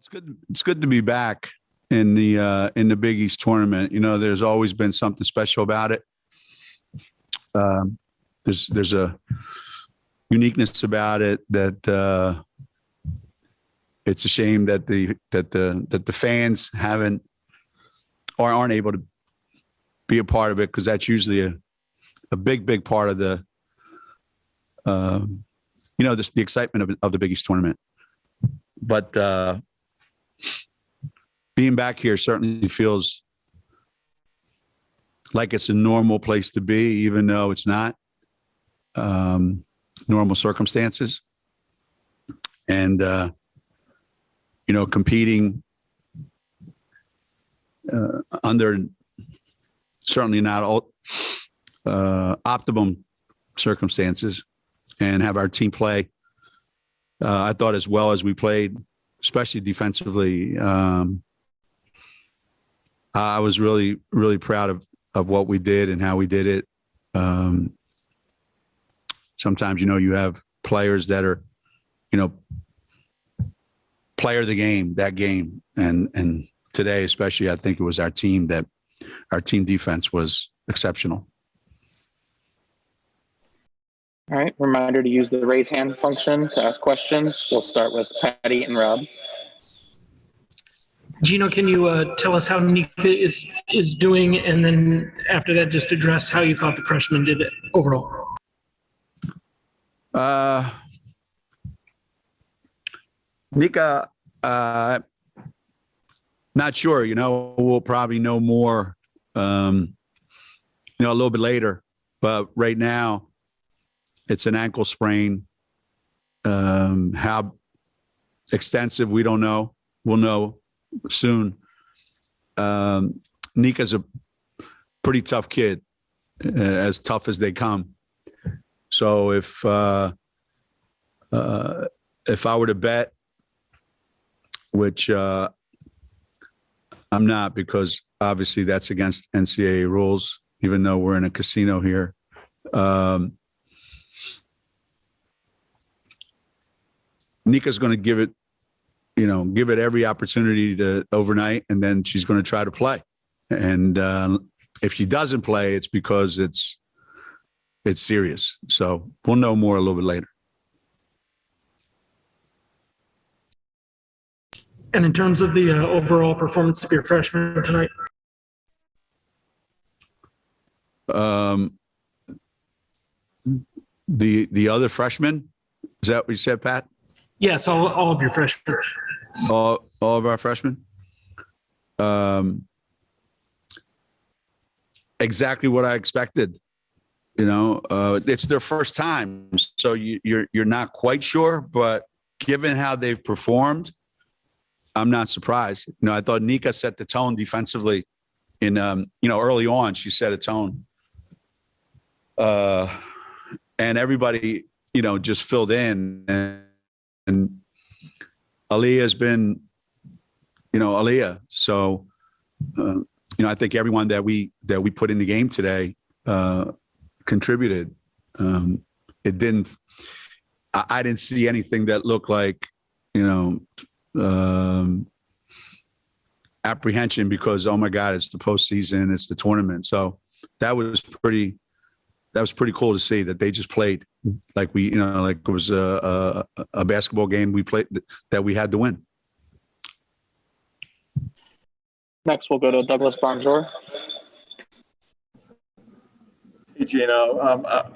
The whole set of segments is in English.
It's good. It's good to be back in the Big East tournament. You know, there's always been something special about it. There's a uniqueness about it that it's a shame that the fans aren't able to be a part of it, because that's usually a big part of the the excitement of the Big East tournament. But being back here certainly feels like it's a normal place to be, even though it's not normal circumstances. And, competing under certainly not optimum circumstances, and have our team play, I thought, as well as we played, especially defensively. I was really, really proud of what we did and how we did it. Sometimes, you have players that are, player of the game, that game. And today, especially, I think it was our team defense was exceptional. All right. Reminder to use the raise hand function to ask questions. We'll start with Patty and Rob. Geno, can you tell us how Nika is doing, and then after that, just address how you thought the freshman did it overall? Nika, not sure. We'll probably know more, a little bit later. But right now, it's an ankle sprain. How extensive, we don't know. We'll know soon. Nika's a pretty tough kid, as tough as they come. So if I were to bet, which I'm not, because obviously that's against NCAA rules, even though we're in a casino here. Nika's going to give it every opportunity to overnight, and then she's going to try to play. And if she doesn't play, it's because it's serious. So we'll know more a little bit later. And in terms of the overall performance of your freshman tonight? The other freshmen, is that what you said, Pat? Yes, all of your freshmen. All of our freshmen. Exactly what I expected. It's their first time, so you're not quite sure. But given how they've performed, I'm not surprised. I thought Nika set the tone defensively. Early on, she set a tone, and everybody, just filled in. And Aaliyah's been, Aaliyah. So, I think everyone that we put in the game today contributed. I didn't see anything that looked like, apprehension, because, oh my God, it's the postseason, it's the tournament. So that was pretty cool to see that they just played like like it was a basketball game we played that we had to win. Next, we'll go to Douglas Bonjour. Hey, Geno.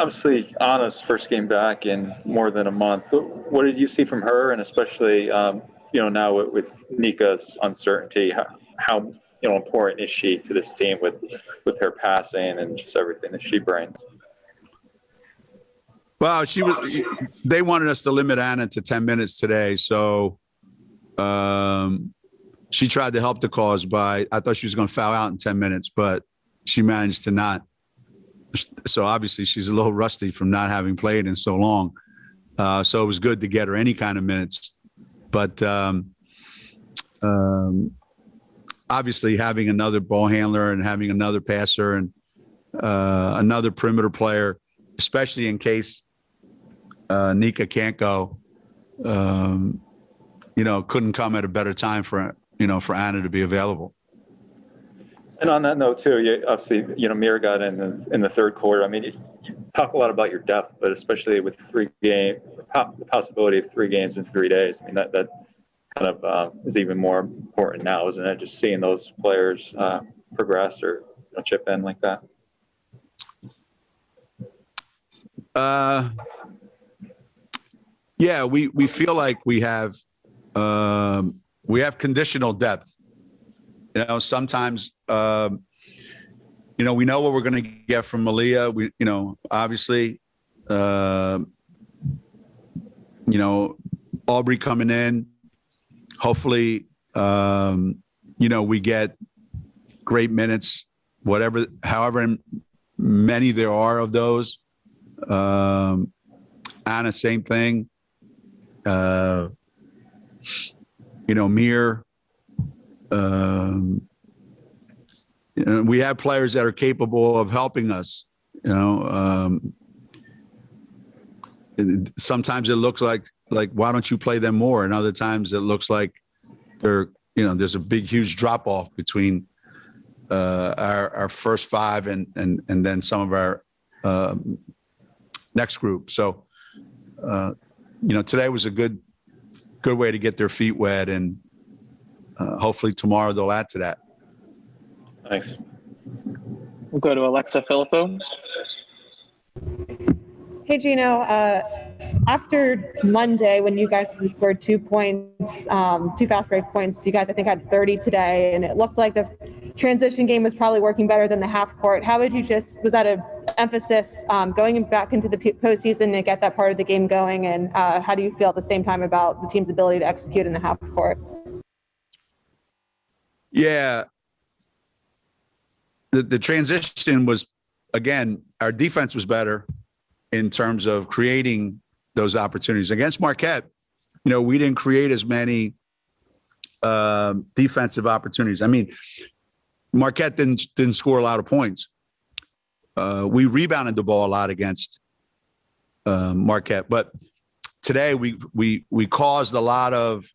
Obviously, Anna's first game back in more than a month. What did you see from her, and especially, now with Nika's uncertainty, how important is she to this team with her passing and just everything that she brings? Well, they wanted us to limit Anna to 10 minutes today. So she tried to help the cause I thought she was going to foul out in 10 minutes, but she managed to not. So obviously she's a little rusty from not having played in so long. So it was good to get her any kind of minutes. But obviously having another ball handler and having another passer and another perimeter player, especially in case Nika can't go, couldn't come at a better time for Anna to be available. And on that note too, obviously, Mir got in the third quarter. I mean, you talk a lot about your depth, but especially with the possibility of 3 games in 3 days. I mean, that kind of is even more important now, isn't it? Just seeing those players progress or chip in like that. Yeah, we feel like we have conditional depth. Sometimes we know what we're going to get from Malia. We obviously Aubrey coming in. Hopefully we get great minutes, however many there are of those. Anna, same thing. Mir. We have players that are capable of helping us. Sometimes it looks like why don't you play them more, and other times it looks like there's a big huge drop off between our first 5 and then some of our next group. So today was a good way to get their feet wet, and hopefully tomorrow they'll add to that. Thanks. We'll go to Alexa Filippo. Hey, Geno. After Monday, when you guys scored 2 points, 2 fast break points, you guys, I think, had 30 today, and it looked like the transition game was probably working better than the half court. How would you was that an emphasis going back into the postseason to get that part of the game going? And how do you feel at the same time about the team's ability to execute in the half court? Yeah. The transition was, again, our defense was better in terms of creating those opportunities. Against Marquette, we didn't create as many defensive opportunities. I mean, Marquette didn't score a lot of points. We rebounded the ball a lot against Marquette, but today we caused a lot of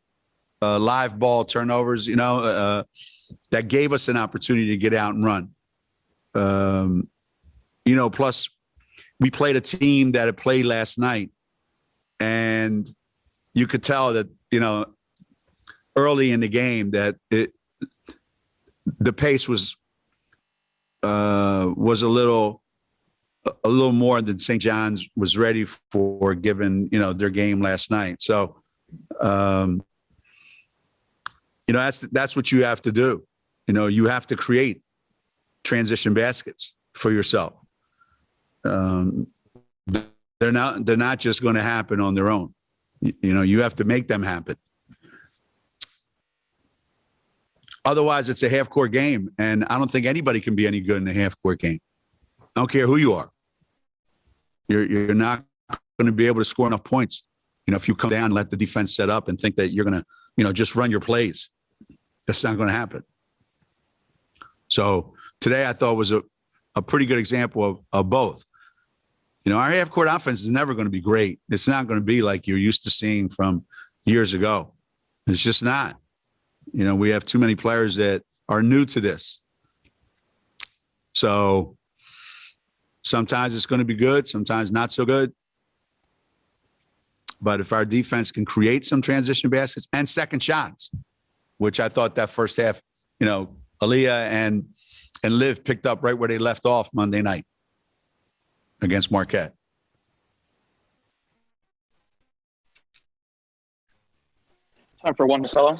live ball turnovers. That gave us an opportunity to get out and run. Plus we played a team that had played last night, and you could tell that, early in the game that the pace was a little more than St. John's was ready for, given, their game last night. So, that's what you have to do. You have to create transition baskets for yourself. They're not just going to happen on their own. You have to make them happen. Otherwise, it's a half-court game, and I don't think anybody can be any good in a half-court game. I don't care who you are. You're not going to be able to score enough points. If you come down and let the defense set up and think that you're going to, just run your plays, that's not going to happen. So today I thought was a pretty good example of both. Our half-court offense is never going to be great. It's not going to be like you're used to seeing from years ago. It's just not. We have too many players that are new to this. So sometimes it's going to be good, sometimes not so good. But if our defense can create some transition baskets and second shots, which I thought that first half, Aaliyah and Liv picked up right where they left off Monday night against Marquette. Time for one fellow.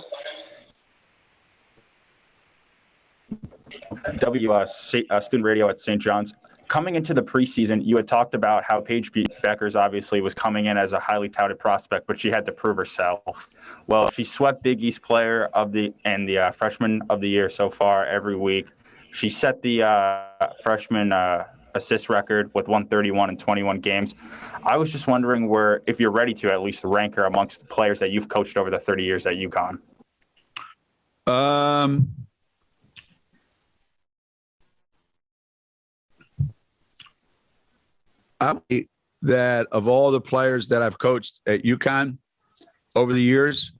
Student radio at St. John's. Coming into the preseason, you had talked about how Paige Beckers obviously was coming in as a highly touted prospect, but she had to prove herself. Well, she swept Big East Player of the Freshman of the Year so far every week. She set the freshman assist record with 131 in 21 games. I was just wondering if you're ready to at least rank her amongst the players that you've coached over the 30 years at UConn. That of all the players that I've coached at UConn over the years,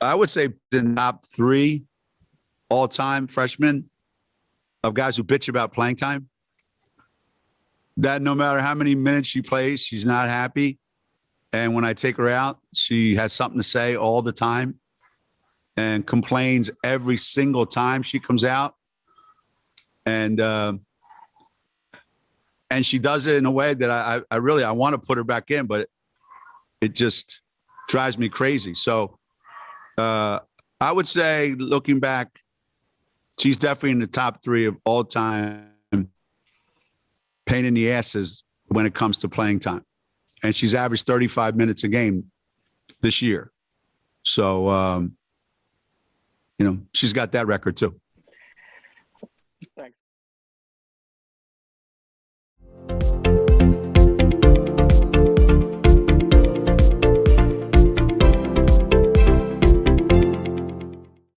I would say the top 3 all-time freshmen of guys who bitch about playing time. That no matter how many minutes she plays, she's not happy. And when I take her out, she has something to say all the time and complains every single time she comes out. And she does it in a way that I really want to put her back in, but it just drives me crazy. So I would say, looking back, she's definitely in the top 3 of all time pain in the asses when it comes to playing time. And she's averaged 35 minutes a game this year. So, she's got that record too. Thanks.